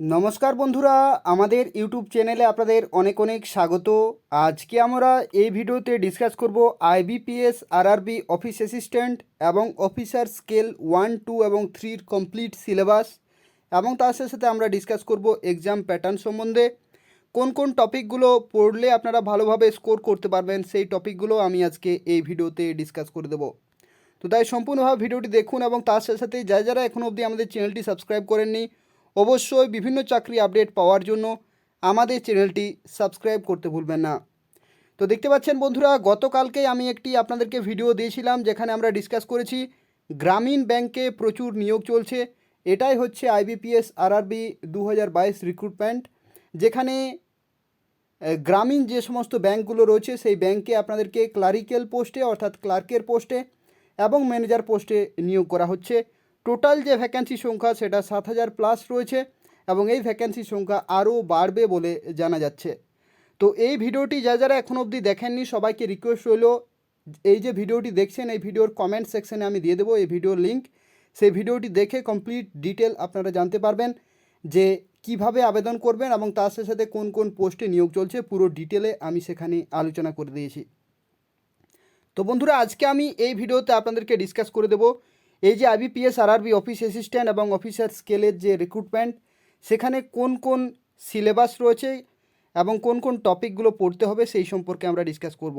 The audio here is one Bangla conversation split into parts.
নমস্কার বন্ধুরা, আমাদের ইউটিউব চ্যানেলে আপনাদের অনেক অনেক স্বাগত। আজকে আমরা এই ভিডিওতে ডিসকাস করব আইবিপিএস আরআরবি অফিস অ্যাসিস্ট্যান্ট এবং অফিসার স্কেল 1, 2 এবং 3-র কমপ্লিট সিলেবাস, এবং তার সাথে সাথে আমরা ডিসকাস করব এক্সাম প্যাটার্ন সম্বন্ধে। কোন কোন টপিকগুলো পড়লে আপনারা ভালোভাবে স্কোর করতে পারবেন সেই টপিকগুলো আমি আজকে এই ভিডিওতে ডিসকাস করে দেবো। তো তাই সম্পূর্ণভাবে ভিডিওটি দেখুন, এবং তার সাথে সাথে যারা এখনও অবধি আমাদের চ্যানেলটি সাবস্ক্রাইব করেননি, অবশ্যই বিভিন্ন চাকরি আপডেট পাওয়ার জন্য আমাদের চ্যানেলটি সাবস্ক্রাইব করতে ভুলবেন না। তো দেখতে পাচ্ছেন বন্ধুরা, গতকালকেই আমি একটি আপনাদেরকে ভিডিও দিয়েছিলাম যেখানে আমরা ডিসকাস করেছি গ্রামীণ ব্যাংকে প্রচুর নিয়োগ চলছে। এটাই হচ্ছে আইবিপিএস আরআরবি 2022 রিক্রুটমেন্ট, যেখানে গ্রামীণ যে সমস্ত ব্যাংকগুলো রয়েছে সেই ব্যাংকে আপনাদেরকে ক্লারিক্যাল পোস্টে অর্থাৎ ক্লার্কের পোস্টে এবং ম্যানেজার পোস্টে নিয়োগ করা হচ্ছে। টোটাল যে ভ্যাকেন্সি সংখ্যা সেটা 7,000+ রয়েছে, এবং এই ভ্যাকেন্সির সংখ্যা আরও বাড়বে বলে জানা যাচ্ছে। তো এই ভিডিওটি যারা এখনও অবধি দেখেননি সবাইকে রিকোয়েস্ট রইল, এই যে ভিডিওটি দেখছেন এই ভিডিওর কমেন্ট সেকশনে আমি দিয়ে দেবো এই ভিডিওর লিঙ্ক। সেই ভিডিওটি দেখে কমপ্লিট ডিটেল আপনারা জানতে পারবেন যে কিভাবে আবেদন করবেন এবং তার সাথে সাথে কোন কোন পোস্টে নিয়োগ চলছে, পুরো ডিটেলে আমি সেখানে আলোচনা করে দিয়েছি। তো বন্ধুরা, আজকে আমি এই ভিডিওতে আপনাদেরকে ডিসকাস করে দেবো এই যে আইবিপিএস আরআরবি অফিস অ্যাসিস্ট্যান্ট এবং অফিসার স্কেলের যে রিক্রুটমেন্ট, সেখানে কোন কোন সিলেবাস রয়েছে এবং কোন কোন টপিকগুলো পড়তে হবে সেই সম্পর্কে আমরা ডিসকাস করব।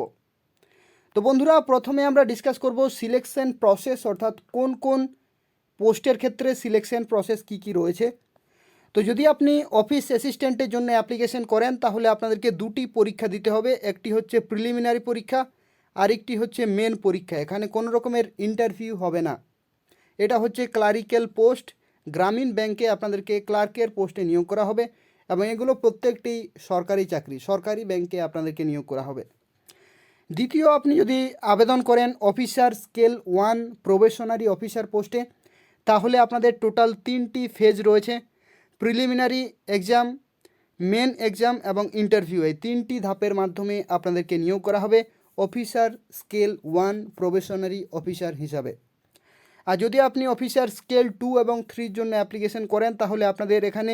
তো বন্ধুরা, প্রথমে আমরা ডিসকাস করব সিলেকশন প্রসেস, অর্থাৎ কোন কোন পোস্টের ক্ষেত্রে সিলেকশন প্রসেস কি কি রয়েছে। তো যদি আপনি অফিস অ্যাসিস্ট্যান্টের জন্য অ্যাপ্লিকেশন করেন তাহলে আপনাদেরকে দুটি পরীক্ষা দিতে হবে। একটি হচ্ছে প্রিলিমিনারি পরীক্ষা, আরেকটি হচ্ছে মেন পরীক্ষা। এখানে কোনো রকমের ইন্টারভিউ হবে না। এটা হচ্ছে ক্লারিক্যাল পোস্ট, গ্রামীণ ব্যাংকে আপনাদেরকে ক্লার্কের পোস্টে নিয়োগ করা হবে, এবং এগুলো প্রত্যেকটি সরকারি চাকরি, সরকারি ব্যাংকে আপনাদেরকে নিয়োগ করা হবে। দ্বিতীয়, আপনি যদি আবেদন করেন অফিসার স্কেল 1 প্রবেশনারি অফিসার পোস্টে, তাহলে আপনাদের টোটাল 3টি ফেজ রয়েছে। প্রিলিমিনারি এক্সাম, মেন এক্সাম এবং ইন্টারভিউ, এই 3টি ধাপের মাধ্যমে আপনাদেরকে নিয়োগ করা হবে অফিসার স্কেল 1 প্রবেশনারি অফিসার হিসাবে। আর যদি আপনি অফিসার স্কেল 2 এবং 3-র জন্য অ্যাপ্লিকেশন করেন তাহলে আপনাদের এখানে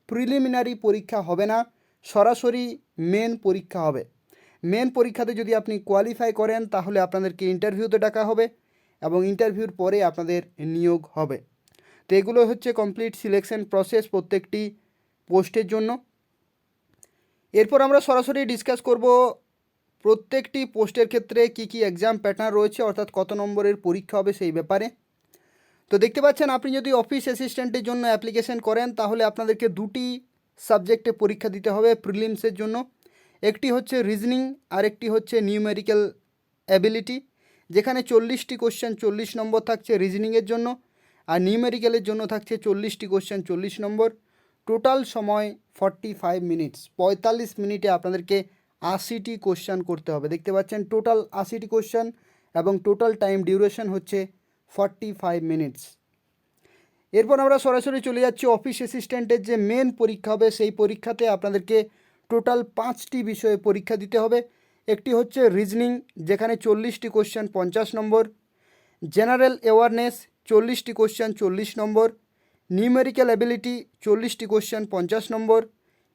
প্রিলিমিনারি পরীক্ষা হবে না, সরাসরি মেন পরীক্ষা হবে। মেন পরীক্ষাতে যদি আপনি কোয়ালিফাই করেন তাহলে আপনাদেরকে ইন্টারভিউতে ডাকা হবে, এবং ইন্টারভিউর পরে আপনাদের নিয়োগ হবে। তো এগুলো হচ্ছে কমপ্লিট সিলেকশন প্রসেস প্রত্যেকটি পোস্টের জন্য। এরপর আমরা সরাসরি ডিসকাস করব প্রত্যেকটি পোস্টের ক্ষেত্রে কি কি এক্সাম প্যাটার্ন রয়েছে, অর্থাৎ কত নম্বরের পরীক্ষা হবে সেই ব্যাপারে। তো দেখতে পাচ্ছেন, আপনি যদি অফিস অ্যাসিস্ট্যান্টের জন্য অ্যাপ্লিকেশন করেন তাহলে আপনাদেরকে দুটি সাবজেক্টে পরীক্ষা দিতে হবে প্রিলিমসের জন্য। একটি হচ্ছে রিজনিং, আর একটি হচ্ছে নিউমেরিক্যাল অ্যাবিলিটি, যেখানে 40টি কোশ্চেন 40 নম্বর থাকছে রিজনিংয়ের জন্য, আর নিউমেরিক্যালের জন্য থাকছে 40টি কোশ্চেন 40 নম্বর। টোটাল সময় 45 মিনিটস, 45 মিনিটে আপনাদেরকে 80টি কোশ্চেন করতে হবে। দেখতে পাচ্ছেন টোটাল 80টি কোশ্চেন, এবং টোটাল টাইম ডিউরেশন হচ্ছে 45 মিনিটস। এরপর আমরা সরাসরি চলে যাচ্ছি অফিস অ্যাসিস্ট্যান্টের যে মেন পরীক্ষা হবে সেই পরীক্ষাতে আপনাদেরকে টোটাল 5টি বিষয়ে পরীক্ষা দিতে হবে। একটি হচ্ছে রিজনিং, যেখানে 40টি কোশ্চেন 50 নম্বর, জেনারেল অ্যাওয়ারনেস 40টি কোশ্চেন 40 নম্বর, নিউমেরিক্যাল অ্যাবিলিটি 40টি কোশ্চেন 50 নম্বর,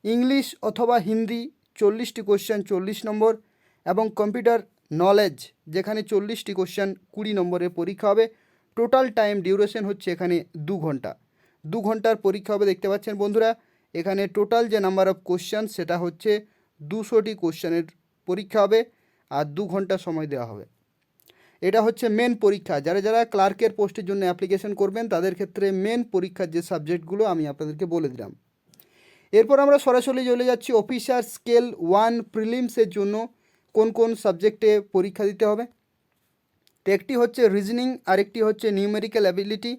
ইংলিশ অথবা হিন্দি 40টি কোশ্চেন 40 নম্বর, এবং কম্পিউটার নলেজ, যেখানে 40টি কোশ্চেন 20 নম্বরের পরীক্ষা হবে। টোটাল টাইম ডিউরেশন হচ্ছে এখানে 2 ঘন্টা। 2 ঘন্টার পরীক্ষা হবে। দেখতে পাচ্ছেন বন্ধুরা, এখানে টোটাল যে নাম্বার অফ কোশ্চেন সেটা হচ্ছে 200টি কোশ্চেনের পরীক্ষা হবে, আর 2 ঘন্টা সময় দেওয়া হবে। এটা হচ্ছে মেন পরীক্ষা। যারা যারা ক্লার্কের পোস্টের জন্য অ্যাপ্লিকেশন করবেন তাদের ক্ষেত্রে মেন পরীক্ষার যে সাবজেক্টগুলো আমি আপনাদেরকে বলে দিলাম। এরপর আমরা সরাসরি চলে যাচ্ছি অফিসার স্কেল 1 প্রিলিমসের জন্য কোন কোন সাবজেক্টে পরীক্ষা দিতে হবে। তো একটি হচ্ছে রিজনিং, আরেকটি হচ্ছে নিউমেরিক্যাল অ্যাবিলিটি,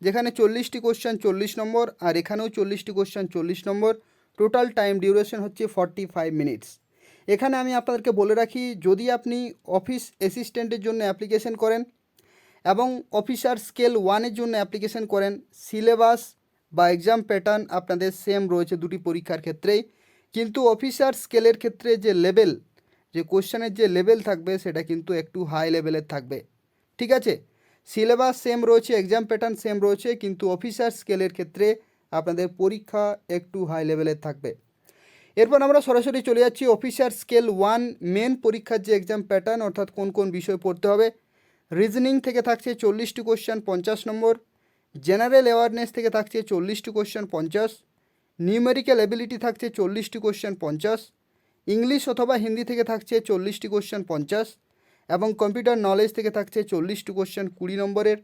যেখানে 40টি কোশ্চেন 40 নম্বর, আর এখানেও 40টি কোশ্চেন 40 নম্বর। টোটাল টাইম ডিউরেশন হচ্ছে 45 মিনিটস। এখানে আমি আপনাদেরকে বলে রাখি, যদি আপনি অফিস অ্যাসিস্ট্যান্টের জন্য অ্যাপ্লিকেশন করেন এবং অফিসার স্কেল 1-এর জন্য অ্যাপ্লিকেশন করেন, সিলেবাস বা এক্সাম প্যাটার্ন আপনাদের সেম রয়েছে দুটি পরীক্ষার ক্ষেত্রেই, কিন্তু অফিসার স্কেলের ক্ষেত্রে যে লেভেল, যে কোশ্চেনের যে লেভেল থাকবে সেটা কিন্তু একটু হাই লেভেলের থাকবে। ঠিক আছে, সিলেবাস সেম রয়েছে, এক্সাম প্যাটার্ন সেম রয়েছে, কিন্তু অফিসার স্কেলের ক্ষেত্রে আপনাদের পরীক্ষা একটু হাই লেভেলের থাকবে। এরপর আমরা সরাসরি চলে যাচ্ছি অফিসার স্কেল 1 মেন পরীক্ষার যে এক্সাম প্যাটার্ন, অর্থাৎ কোন কোন বিষয় পড়তে হবে। রিজনিং থেকে থাকছে 40টি কোশ্চেন 50 নম্বর, জেনারেল অ্যাওয়ারনেস থেকে থাকছে 40টি কোশ্চেন 50, নিউমেরিক্যাল এবিলিটি থাকছে 40টি কোশ্চেন 50, ইংলিশ অথবা হিন্দি থেকে থাকছে 40টি কোশ্চেন 50 এবং কম্পিউটার নলেজ থেকে থাকছে 40টি কোশ্চেন 20 নম্বরের।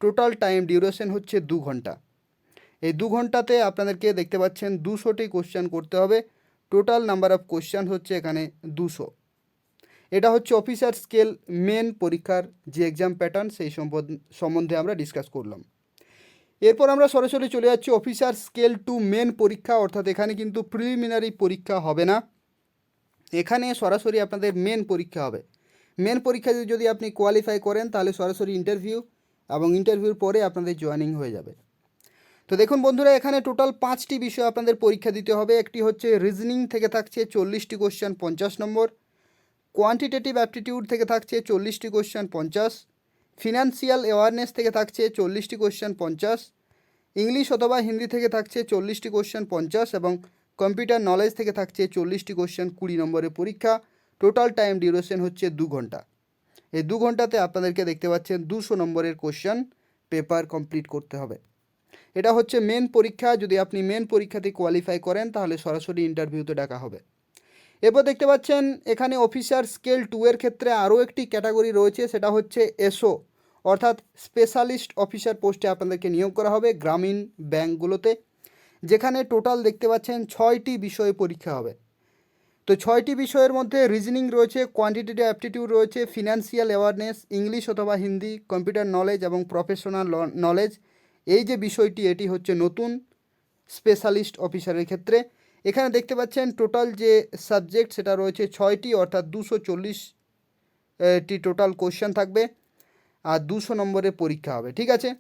টোটাল টাইম ডিউরেশন হচ্ছে 2 ঘন্টা। এই 2 ঘন্টাতে আপনাদেরকে দেখতে পাচ্ছেন 200টি কোশ্চেন করতে হবে। টোটাল নাম্বার অফ কোশ্চেন হচ্ছে এখানে 200। এটা হচ্ছে অফিসার স্কেল মেন পরীক্ষার যে এক্সাম প্যাটার্ন সেই সম্বন্ধে আমরা ডিসকাস করলাম। এরপর আমরা সরাসরি চলে যাচ্ছি অফিসার স্কেল 2 মেন পরীক্ষা, অর্থাৎ এখানে কিন্তু প্রিলিমিনারি পরীক্ষা হবে না, এখানে সরাসরি আপনাদের মেন পরীক্ষা হবে। মেন পরীক্ষা যদি আপনি কোয়ালিফাই করেন তাহলে সরাসরি ইন্টারভিউ, এবং ইন্টারভিউর পরে আপনাদের জয়েনিং হয়ে যাবে। তো দেখুন বন্ধুরা, এখানে টোটাল 5টি বিষয় আপনাদের পরীক্ষা দিতে হবে। একটি হচ্ছে রিজনিং থেকে থাকছে 40টি কোশ্চেন 50 নম্বর, কোয়ান্টিটেটিভ অ্যাপটিটিউড থেকে থাকছে 40টি কোশ্চেন 50, ফিনান্সিয়াল অ্যাওয়ারনেস থেকে থাকছে 40টি কোশ্চেন 50, ইংলিশ অথবা হিন্দি থেকে থাকছে 40টি কোশ্চেন 50 এবং কম্পিউটার নলেজ থেকে থাকছে 40টি কোশ্চেন 20 নম্বরের পরীক্ষা। টোটাল টাইম ডিউরেশন হচ্ছে 2 ঘন্টা। এই 2 ঘন্টাতে আপনাদেরকে দেখতে পাচ্ছেন 200 নম্বরের কোশ্চেন পেপার কমপ্লিট করতে হবে। এটা হচ্ছে মেন পরীক্ষা। যদি আপনি মেন পরীক্ষাতে কোয়ালিফাই করেন তাহলে সরাসরি ইন্টারভিউতে ডাকা হবে। এরপর দেখতে পাচ্ছেন এখানে অফিসার স্কেল 2 এর ক্ষেত্রে আরও একটি ক্যাটাগরি রয়েছে, সেটা হচ্ছে এসও, অর্থাৎ স্পেশালিস্ট অফিসার পোস্টে আপনাদেরকে নিয়োগ করা হবে গ্রামীণ ব্যাঙ্কগুলোতে, যেখানে টোটাল দেখতে পাচ্ছেন 6টি বিষয়ে পরীক্ষা হবে। তো 6টি বিষয়ের মধ্যে রিজনিং রয়েছে, কোয়ান্টিটেটিভ অ্যাপটিটিউড রয়েছে, ফিনান্সিয়াল অ্যাওয়ারনেস, ইংলিশ অথবা হিন্দি, কম্পিউটার নলেজ এবং প্রফেশনাল নলেজ। এই যে বিষয়টি, এটি হচ্ছে নতুন স্পেশালিস্ট অফিসারের ক্ষেত্রে। এখানে দেখতে পাচ্ছেন টোটাল যে সাবজেক্ট সেটা রয়েছে 6টি, অর্থাৎ 240টি টোটাল কোশ্চেন থাকবে আর 200 নম্বরের পরীক্ষা হবে। ঠিক আছে,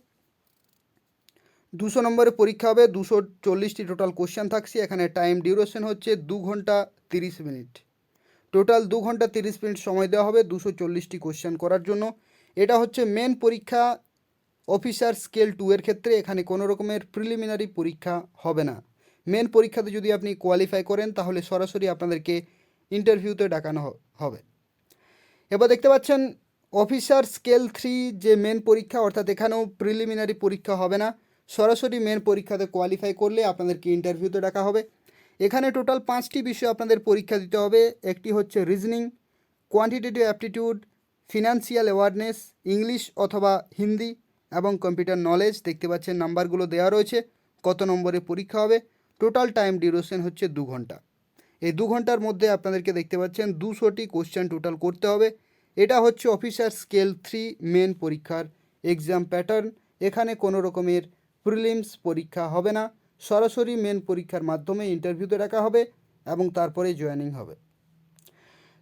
200 নম্বরের পরীক্ষা হবে, 240টি টোটাল কোশ্চেন থাকছে। এখানে টাইম ডিউরেশন হচ্ছে 2 ঘন্টা 30 মিনিট। টোটাল 2 ঘন্টা 30 মিনিট সময় দেওয়া হবে 240টি কোশ্চেন করার জন্য। এটা হচ্ছে মেন পরীক্ষা অফিসার স্কেল 2 এর ক্ষেত্রে। এখানে কোনো রকমের প্রিলিমিনারি পরীক্ষা হবে না। মেন পরীক্ষাতে যদি আপনি কোয়ালিফাই করেন তাহলে সরাসরি আপনাদেরকে ইন্টারভিউতে ডাকানো হবে। এবার দেখতে পাচ্ছেন অফিসার স্কেল 3 যে মেন পরীক্ষা, অর্থাৎ এখানেও প্রিলিমিনারি পরীক্ষা হবে না, সরাসরি মেন পরীক্ষাতে কোয়ালিফাই করলে আপনাদেরকে ইন্টারভিউতে ডাকা হবে। এখানে টোটাল 5টি বিষয় আপনাদের পরীক্ষা দিতে হবে। একটি হচ্ছে reasoning, quantitative aptitude, financial awareness, English অথবা হিন্দি এবং কম্পিউটার নলেজ। দেখতে পাচ্ছেন নাম্বারগুলো দেওয়া রয়েছে, কত নম্বরে পরীক্ষা হবে। টোটাল টাইম ডিউরেশন হচ্ছে 2 ঘন্টা। এই 2 ঘন্টার মধ্যে আপনাদেরকে দেখতে পাচ্ছেন 200টি কোশ্চেন টোটাল করতে হবে। এটা হচ্ছে অফিসার স্কেল 3 মেন পরীক্ষার এক্সাম প্যাটার্ন। এখানে কোনো রকমের প্রিলিমস পরীক্ষা হবে না, সরাসরি মেন পরীক্ষার মাধ্যমে ইন্টারভিউতে ডাকা হবে এবং তারপরে জয়েনিং হবে।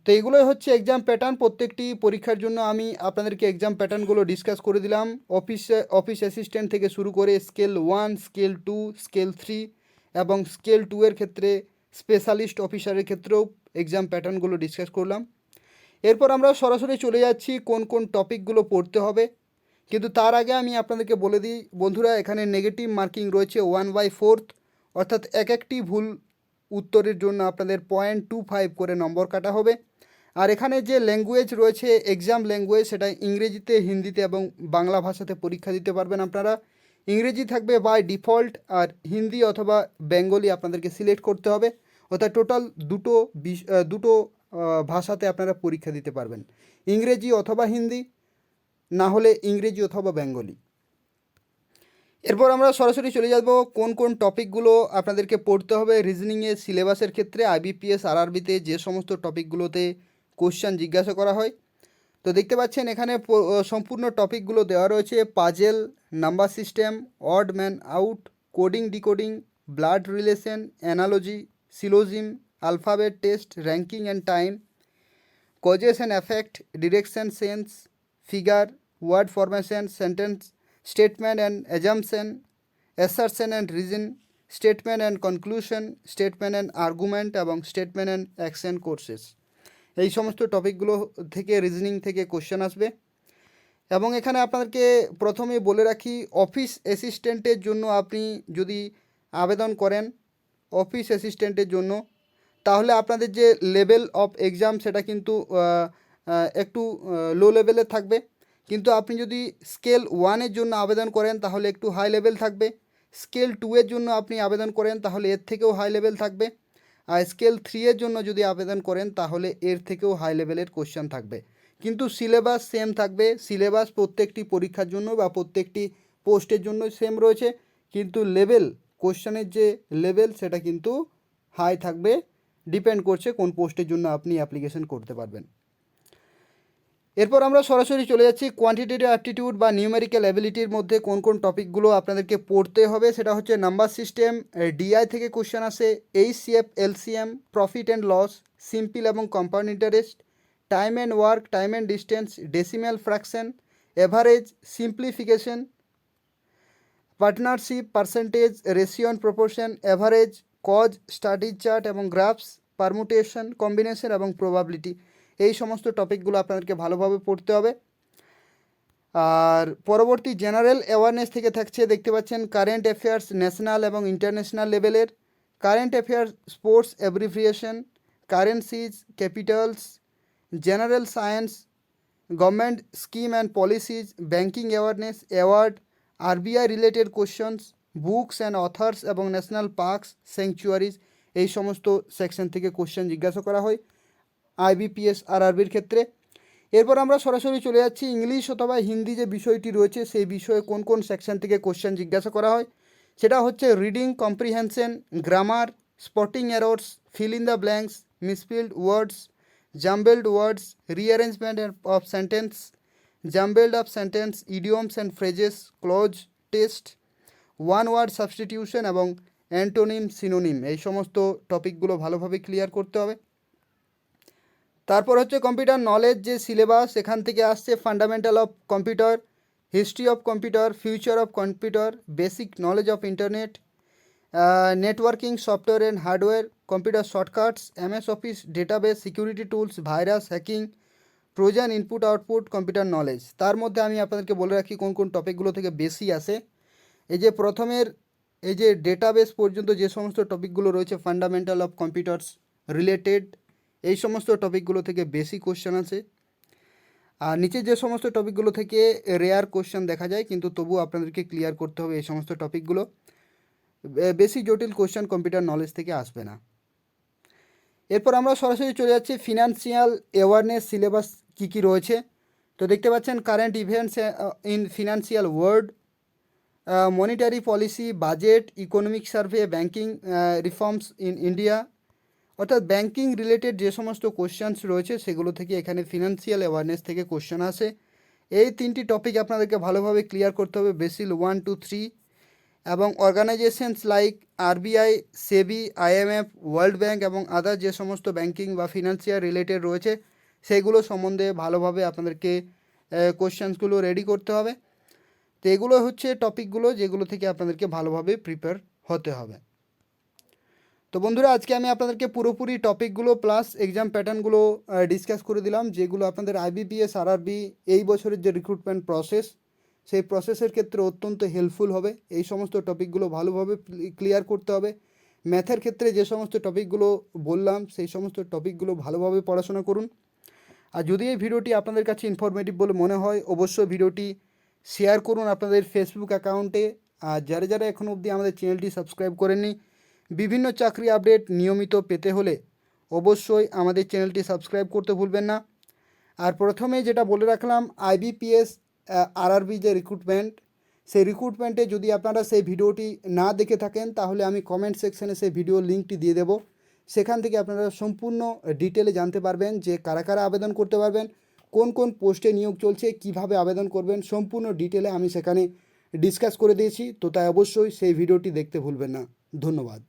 তো এগুলোই হচ্ছে এক্সাম প্যাটার্ন। প্রত্যেকটি পরীক্ষার জন্য আমি আপনাদেরকে এক্সাম প্যাটার্নগুলো ডিসকাস করে দিলাম। অফিস অ্যাসিস্ট্যান্ট থেকে শুরু করে স্কেল 1, স্কেল 2, স্কেল 3 এবং স্কেল 2 এর ক্ষেত্রে স্পেশালিস্ট অফিসারের ক্ষেত্রেও এক্সাম প্যাটার্নগুলো ডিসকাস করলাম। এরপর আমরা সরাসরি চলে যাচ্ছি কোন কোন টপিকগুলো পড়তে হবে। কিন্তু তার আগে আমি আপনাদেরকে বলে দিই বন্ধুরা, এখানে নেগেটিভ মার্কিং রয়েছে 1/4, অর্থাৎ একটি ভুল উত্তরের জন্য আপনাদের 0.25 করে নম্বর কাটা হবে। আর এখানে যে ল্যাঙ্গুয়েজ রয়েছে এক্সাম ল্যাঙ্গুয়েজ, সেটা ইংরেজিতে, হিন্দিতে এবং বাংলা ভাষাতে পরীক্ষা দিতে পারবেন আপনারা। ইংরেজি থাকবে বাই ডিফল্ট, আর হিন্দি অথবা বেঙ্গলি আপনাদেরকে সিলেক্ট করতে হবে। অর্থাৎ টোটাল দুটো ভাষাতে আপনারা পরীক্ষা দিতে পারবেন, ইংরেজি অথবা হিন্দি, না হলে ইংরেজি অথবা বেঙ্গলি। এরপর আমরা সরাসরি চলে যাব কোন কোন টপিকগুলো আপনাদেরকে পড়তে হবে রিজনিংয়ের সিলেবাসের ক্ষেত্রে। আইবিপিএস আরআরবিতে যে সমস্ত টপিকগুলোতে কোশ্চেন জিজ্ঞাসা করা হয়। তো দেখতে পাচ্ছেন এখানে সম্পূর্ণ টপিকগুলো দেওয়া রয়েছে। Puzzle, number system, odd man out, coding decoding, blood relation, analogy, syllogism, alphabet test, ranking and time, causes and effect, direction sense, figure, word formation, sentence, statement and assumption, assertion and reason, statement and conclusion, statement and argument এবং স্টেটমেন্ট অ্যান্ড অ্যাকশন কোর্সেস। এই সমস্ত টপিকগুলো থেকে রিজনিং থেকে কোশ্চেন আসবে। এবং এখানে আপনাদেরকে প্রথমে বলে রাখি, অফিস অ্যাসিস্ট্যান্টের জন্য আপনি যদি আবেদন করেন অফিস অ্যাসিস্ট্যান্টের জন্য, তাহলে আপনাদের যে লেভেল অফ এক্সাম সেটা কিন্তু একটু লো লেভেলের থাকবে। কিন্তু আপনি যদি স্কেল 1-এর জন্য আবেদন করেন তাহলে একটু হাই লেভেল থাকবে। স্কেল 2-এর জন্য আপনি আবেদন করেন তাহলে এর থেকেও হাই লেভেল থাকবে। আর স্কেল 3-এর জন্য যদি আবেদন করেন তাহলে এর থেকেও হাই লেভেলের কোশ্চেন থাকবে। কিন্তু সিলেবাস সেম থাকবে। সিলেবাস প্রত্যেকটি পরীক্ষার জন্য বা প্রত্যেকটি পোস্টের জন্য সেম রয়েছে, কিন্তু লেভেল, কোশ্চেনের যে লেভেল সেটা কিন্তু হাই থাকবে। ডিপেন্ড করছে কোন পোস্টের জন্য আপনি অ্যাপ্লিকেশন করতে পারবেন। এরপর আমরা সরাসরি চলে যাচ্ছি কোয়ান্টিটেটিভ অ্যাপটিটিউড বা নিউমেরিক্যাল অ্যাবিলিটির মধ্যে কোন কোন টপিকগুলো আপনাদেরকে পড়তে হবে। সেটা হচ্ছে নাম্বার সিস্টেম, ডিআই থেকে কোশ্চেন আসে, HCF, LCM, profit and loss, simple এবং compound interest, time and work, time and distance, decimal fraction, average, simplification, partnership, percentage, ratio and proportion, average, cause, static chart এবং গ্রাফস, পারমুটেশন, কম্বিনেশন এবং প্রবাবিলিটি। এই সমস্ত টপিকগুলো আপনাদেরকে ভালোভাবে পড়তে হবে। আর পরবর্তী জেনারেল অ্যাওয়ারনেস থেকে থাকছে, দেখতে পাচ্ছেন কারেন্ট অ্যাফেয়ার্স ন্যাশনাল এবং ইন্টারন্যাশনাল লেভেলের, current affairs sports abbreviation, currencies, capitals, general science, government scheme and policies, banking awareness, award, RBI related questions, books and authors এবং ন্যাশনাল পার্কস, স্যাংচুয়ারিজ। এই সমস্ত সেকশন থেকে কোশ্চেন জিজ্ঞাসা করা হয় আইবিপিএস আরআরবির ক্ষেত্রে। এরপর আমরা সরাসরি চলে যাচ্ছি ইংলিশ অথবা হিন্দি যে বিষয়টি রয়েছে সেই বিষয়ে কোন কোন সেকশন থেকে কোশ্চেন জিজ্ঞাসা করা হয়। সেটা হচ্ছে reading comprehension, grammar, spotting errors, fill in the blanks, misspelled words, jumbled words, rearrangement of sentence, jumbled of sentence, idioms and phrases, cloze test, one word substitution এবং অ্যান্টোনিম সিনোনিম। এই সমস্ত টপিকগুলো ভালোভাবে ক্লিয়ার করতে হবে। তারপর হচ্ছে কম্পিউটার নলেজ যে সিলেবাস, এখান থেকে আসছে fundamental of computer, history of computer, future of computer, basic knowledge of internet, networking, software and hardware, computer shortcuts, MS office, database, security tools, virus, hacking, Trojan, input output, computer knowledge. তার মধ্যে আমি আপনাদেরকে বলে রাখি কোন কোন টপিকগুলো থেকে বেশি আসে। এই যে প্রথমের এই যে ডেটাবেস পর্যন্ত যে সমস্ত টপিকগুলো রয়েছে ফান্ডামেন্টাল অফ কম্পিউটার্স রিলেটেড, এই সমস্ত টপিকগুলো থেকে বেশি কোশ্চেন আছে। আর নিচে যে সমস্ত টপিকগুলো থেকে রেয়ার কোশ্চেন দেখা যায়, কিন্তু তবুও আপনাদেরকে ক্লিয়ার করতে হবে এই সমস্ত টপিকগুলো। বেশি জটিল কোশ্চেন কম্পিউটার নলেজ থেকে আসবে না। এরপর আমরা সরাসরি চলে যাচ্ছি ফিনান্সিয়াল অ্যাওয়ারনেস সিলেবাস কী কী রয়েছে। তো দেখতে পাচ্ছেন current events in financial world, monetary policy, budget, economic survey, banking reforms in India, অর্থাৎ ব্যাঙ্কিং রিলেটেড যে সমস্ত কোশ্চেন্স রয়েছে সেগুলো থেকে এখানে ফিনান্সিয়াল অ্যাওয়ারনেস থেকে কোশ্চেন আসে। এই তিনটি টপিক আপনাদেরকে ভালোভাবে ক্লিয়ার করতে হবে, বেসিল 1, 2, 3, এবং অর্গানাইজেশনস লাইক আরবিআই, সেবি, আইএমএফ, ওয়ার্ল্ড ব্যাঙ্ক এবং আদার যে সমস্ত ব্যাঙ্কিং বা ফিনান্সিয়াল রিলেটেড রয়েছে সেগুলো সম্বন্ধে ভালোভাবে আপনাদেরকে কোশ্চেন্সগুলো রেডি করতে হবে। তো এগুলো হচ্ছে টপিকগুলো যেগুলো থেকে আপনাদেরকে ভালোভাবে প্রিপেয়ার হতে হবে। তো বন্ধুরা, আজকে আমি আপনাদেরকে পুরোপুরি টপিকগুলো প্লাস এক্সাম প্যাটার্নগুলো ডিসকাস করে দিলাম, যেগুলো আপনাদের আইবিপিএস আরআরবি এই বছরের যে রিক্রুটমেন্ট প্রসেস সেই প্রসেসের ক্ষেত্রে অত্যন্ত হেল্পফুল হবে। এই সমস্ত টপিকগুলো ভালোভাবে ক্লিয়ার করতে হবে। ম্যাথের ক্ষেত্রে যে সমস্ত টপিকগুলো বললাম সেই সমস্ত টপিকগুলো ভালোভাবে পড়াশোনা করুন। আর যদি এই ভিডিওটি আপনাদের কাছে ইনফরমেটিভ বলে মনে হয় অবশ্যই ভিডিওটি শেয়ার করুন আপনাদের ফেসবুক অ্যাকাউন্টে। আর যারা যারা এখনও অবধি আমাদের চ্যানেলটি সাবস্ক্রাইব করেননি, বিভিন্ন চাকরি আপডেট নিয়মিত পেতে হলে অবশ্যই আমাদের চ্যানেলটি সাবস্ক্রাইব করতে ভুলবেন না। আর প্রথমে যেটা বলে রাখলাম, আইবিপিএস আরআরবি যে রিক্রুটমেন্ট, সেই রিক্রুটমেন্টে যদি আপনারা সেই ভিডিওটি না দেখে থাকেন তাহলে আমি কমেন্ট সেকশানে সেই ভিডিওর লিঙ্কটি দিয়ে দেবো। সেখান থেকে আপনারা সম্পূর্ণ ডিটেলে জানতে পারবেন যে কারা কারা আবেদন করতে পারবেন, কোন কোন পোস্টে নিয়োগ চলছে, কিভাবে আবেদন করবেন, সম্পূর্ণ ডিটেলে আমি সেখানে ডিসকাস করে দিয়েছি। তো তাই অবশ্যই সেই ভিডিওটি দেখতে ভুলবেন না। ধন্যবাদ।